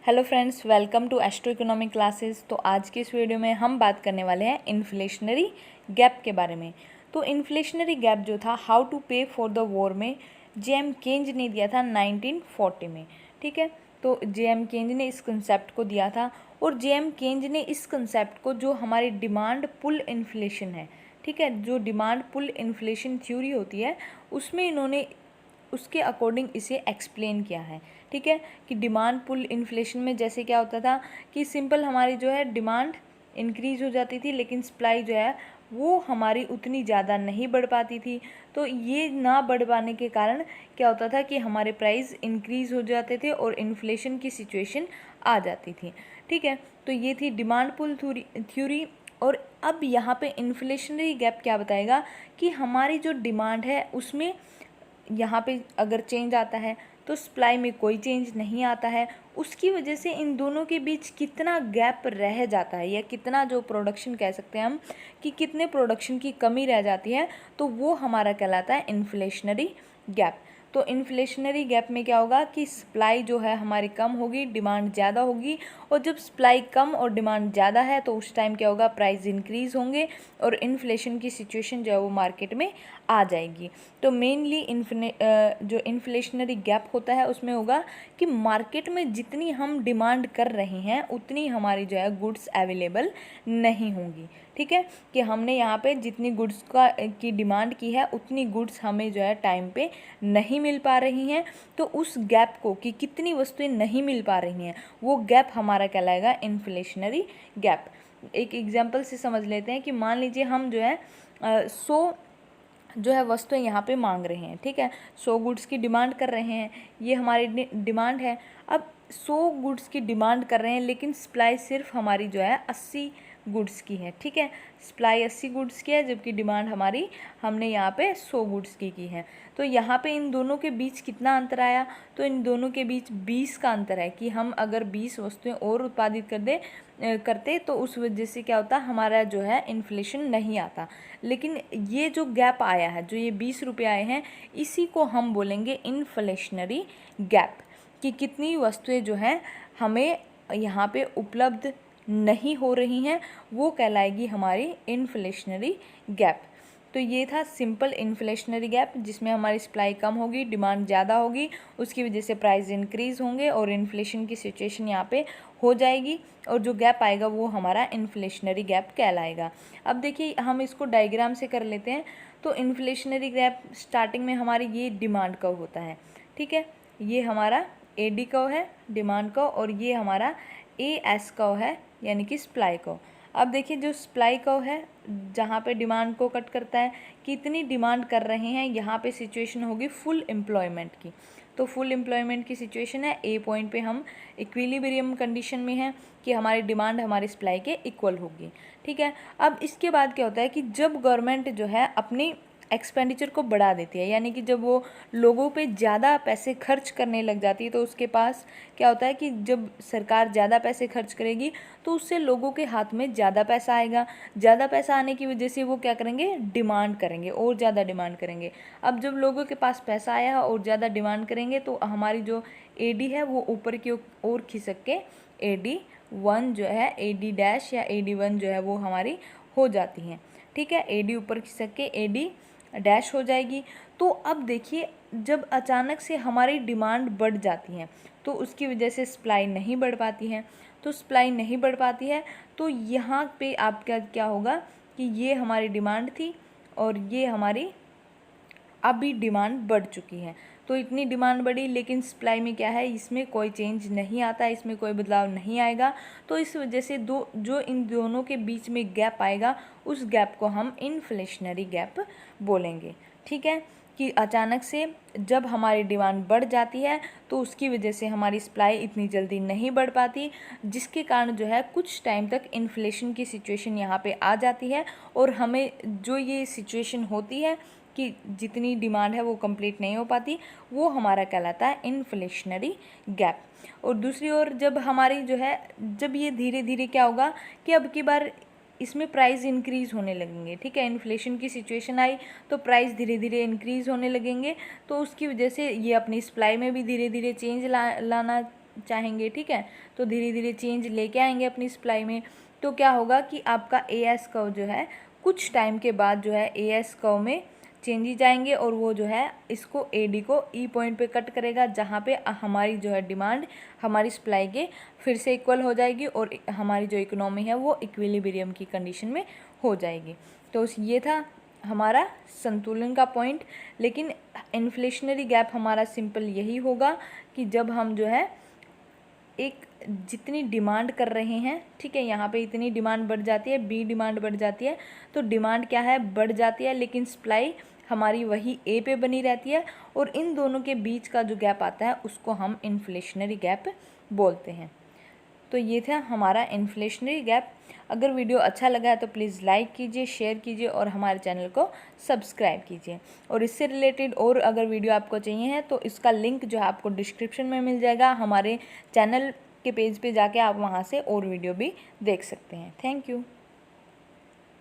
Hello friends, welcome to astro economic classes. तो आज के इस वीडियो में हम बात करने वाले हैं इन्फ्लेशनरी गैप के बारे में। तो इन्फ्लेशनरी गैप जो था हाउ टू पे फॉर द वॉर में जेएम केन्ज ने दिया था 1940 में। ठीक है, तो जेएम केन्ज ने इस कंसेप्ट को दिया था और जेएम केन्ज ने इस कंसेप्ट को जो हमारी डिमांड पुल इन्फ्लेशन है, ठीक है, जो डिमांड पुल इन्फ्लेशन थ्योरी होती है उसमें इन्होंने उसके अकॉर्डिंग इसे एक्सप्लेन किया है। ठीक है, कि डिमांड पुल इन्फ्लेशन में जैसे क्या होता था कि सिंपल हमारी जो है डिमांड इंक्रीज हो जाती थी लेकिन सप्लाई जो है वो हमारी उतनी ज़्यादा नहीं बढ़ पाती थी। तो ये ना बढ़ पाने के कारण क्या होता था कि हमारे प्राइस इंक्रीज हो जाते थे और इन्फ्लेशन की सिचुएशन आ जाती थी। ठीक है, तो ये थी डिमांड पुल थ्योरी। और अब यहाँ पे इन्फ्लेशनरी गैप क्या बताएगा कि हमारी जो डिमांड है उसमें यहाँ पे अगर चेंज आता है तो सप्लाई में कोई चेंज नहीं आता है। उसकी वजह से इन दोनों के बीच कितना गैप रह जाता है या कितना जो प्रोडक्शन कह सकते हैं हम कि कितने प्रोडक्शन की कमी रह जाती है, तो वो हमारा कहलाता है इन्फ्लेशनरी गैप। तो इन्फ्लेशनरी गैप में क्या होगा कि सप्लाई जो है हमारी कम होगी, डिमांड ज़्यादा होगी, और जब सप्लाई कम और डिमांड ज़्यादा है तो उस टाइम क्या होगा, प्राइस इंक्रीज़ होंगे और इन्फ्लेशन की सिचुएशन जो है वो मार्केट में आ जाएगी। तो मेनली जो इन्फ्लेशनरी गैप होता है उसमें होगा कि मार्केट में जितनी हम डिमांड कर रहे हैं उतनी हमारी जो है गुड्स अवेलेबल नहीं होंगी। ठीक है, कि हमने यहाँ पे जितनी गुड्स की डिमांड की है उतनी गुड्स हमें जो है टाइम पे नहीं मिल पा रही हैं। तो उस गैप को कि कितनी वस्तुएं नहीं मिल पा रही हैं वो गैप हमारा कहलाएगा इन्फ्लेशनरी गैप। एक एग्जांपल से समझ लेते हैं कि मान लीजिए हम जो है 100 जो है वस्तुएं यहाँ पे मांग रहे हैं। ठीक है, 100 गुड्स की डिमांड कर रहे हैं, ये हमारी डिमांड है। अब 100 गुड्स की डिमांड कर रहे हैं लेकिन सप्लाई सिर्फ हमारी जो है 80 गुड्स की है। ठीक है, सप्लाई 80 गुड्स की है जबकि डिमांड हमारी हमने यहाँ पे 100 गुड्स की है। तो यहाँ पे इन दोनों के बीच कितना अंतर आया, तो इन दोनों के बीच 20 का अंतर है कि हम अगर 20 वस्तुएं और उत्पादित करते तो उस वजह से क्या होता, हमारा जो है इन्फ्लेशन नहीं आता। लेकिन ये जो गैप आया है, जो ये 20 रुपये आए हैं, इसी को हम बोलेंगे इन्फ्लेशनरी गैप, कि कितनी वस्तुएं जो हैं हमें यहाँ पे उपलब्ध नहीं हो रही हैं, वो कहलाएगी हमारी इन्फ्लेशनरी गैप। तो ये था सिंपल इन्फ्लेशनरी गैप, जिसमें हमारी सप्लाई कम होगी, डिमांड ज़्यादा होगी, उसकी वजह से प्राइस इंक्रीज़ होंगे और इन्फ्लेशन की सिचुएशन यहाँ पे हो जाएगी और जो गैप आएगा वो हमारा इन्फ्लेशनरी गैप कहलाएगा। अब देखिए हम इसको डायग्राम से कर लेते हैं। तो इन्फ्लेशनरी गैप स्टार्टिंग में ये डिमांड कर्व होता है। ठीक है, ये हमारा AD कर्व है डिमांड कर्व, और ये हमारा AS कर्व है यानी कि सप्लाई कर्व। अब देखिए जो सप्लाई कर्व है जहाँ पे डिमांड को कट करता है, कितनी डिमांड कर रहे हैं, यहाँ पे सिचुएशन होगी फुल एम्प्लॉयमेंट की। तो फुल एम्प्लॉयमेंट की सिचुएशन है, A पॉइंट पे हम इक्विलिब्रियम कंडीशन में हैं कि हमारी डिमांड हमारी सप्लाई के इक्वल होगी। ठीक है, अब इसके बाद क्या होता है कि जब गवर्नमेंट जो है अपनी एक्सपेंडिचर को बढ़ा देती है, यानी कि जब वो लोगों पे ज़्यादा पैसे खर्च करने लग जाती है, तो उसके पास क्या होता है कि जब सरकार ज़्यादा पैसे खर्च करेगी तो उससे लोगों के हाथ में ज़्यादा पैसा आएगा। ज़्यादा पैसा आने की वजह से वो क्या करेंगे, डिमांड करेंगे और ज़्यादा डिमांड करेंगे। अब जब लोगों के पास पैसा आया और ज़्यादा डिमांड करेंगे तो हमारी जो AD है वो ऊपर की ओर खिसक के AD1 जो है, AD डैश या AD1 जो है वो हमारी हो जाती हैं। ठीक है, AD ऊपर खिसक के AD डैश हो जाएगी। तो अब देखिए जब अचानक से हमारी डिमांड बढ़ जाती है तो उसकी वजह से सप्लाई नहीं बढ़ पाती है। तो सप्लाई नहीं बढ़ पाती है तो यहाँ पे आपका क्या होगा कि ये हमारी डिमांड थी और ये हमारी अभी डिमांड बढ़ चुकी है। तो इतनी डिमांड बढ़ी लेकिन सप्लाई में क्या है, इसमें कोई चेंज नहीं आता, इसमें कोई बदलाव नहीं आएगा। तो इस वजह से जो इन दोनों के बीच में गैप आएगा उस गैप को हम इन्फ्लेशनरी गैप बोलेंगे। ठीक है, कि अचानक से जब हमारी डिमांड बढ़ जाती है तो उसकी वजह से हमारी सप्लाई इतनी जल्दी नहीं बढ़ पाती, जिसके कारण जो है कुछ टाइम तक इन्फ्लेशन की सिचुएशन यहाँ पे आ जाती है और हमें जो ये सिचुएशन होती है कि जितनी डिमांड है वो कंप्लीट नहीं हो पाती, वो हमारा कहलाता है इन्फ्लेशनरी गैप। और दूसरी ओर जब हमारी जो है, जब ये धीरे धीरे क्या होगा कि अब की बार इसमें प्राइस इंक्रीज़ होने लगेंगे। ठीक है, इन्फ्लेशन की सिचुएशन आई तो प्राइस धीरे धीरे इंक्रीज़ होने लगेंगे, तो उसकी वजह से ये अपनी सप्लाई में भी धीरे धीरे चेंज लाना चाहेंगे, ठीक है, तो धीरे धीरे चेंज लेके आएंगे अपनी सप्लाई में। तो क्या होगा कि आपका ए एस कर्व जो है कुछ टाइम के बाद जो है ए एस कर्व में चेंजेस आएंगे और वो जो है इसको ए डी को ई पॉइंट पे कट करेगा, जहाँ पे हमारी जो है डिमांड हमारी सप्लाई के फिर से इक्वल हो जाएगी और हमारी जो इकोनॉमी है वो इक्विलिब्रियम की कंडीशन में हो जाएगी। तो ये था हमारा संतुलन का पॉइंट। लेकिन इन्फ्लेशनरी गैप हमारा सिंपल यही होगा कि जब हम जो है एक जितनी डिमांड कर रहे हैं, ठीक है, यहाँ पे इतनी डिमांड बढ़ जाती है, बी डिमांड बढ़ जाती है, तो डिमांड क्या है बढ़ जाती है, लेकिन सप्लाई हमारी वही ए पे बनी रहती है और इन दोनों के बीच का जो गैप आता है उसको हम इन्फ्लेशनरी गैप बोलते हैं। तो ये था हमारा इन्फ्लेशनरी गैप। अगर वीडियो अच्छा लगा है तो प्लीज़ लाइक कीजिए, शेयर कीजिए और हमारे चैनल को सब्सक्राइब कीजिए। और इससे रिलेटेड और अगर वीडियो आपको चाहिए है तो इसका लिंक जो है आपको डिस्क्रिप्शन में मिल जाएगा। हमारे चैनल के पेज पे जाके आप वहाँ से और वीडियो भी देख सकते हैं। Thank you.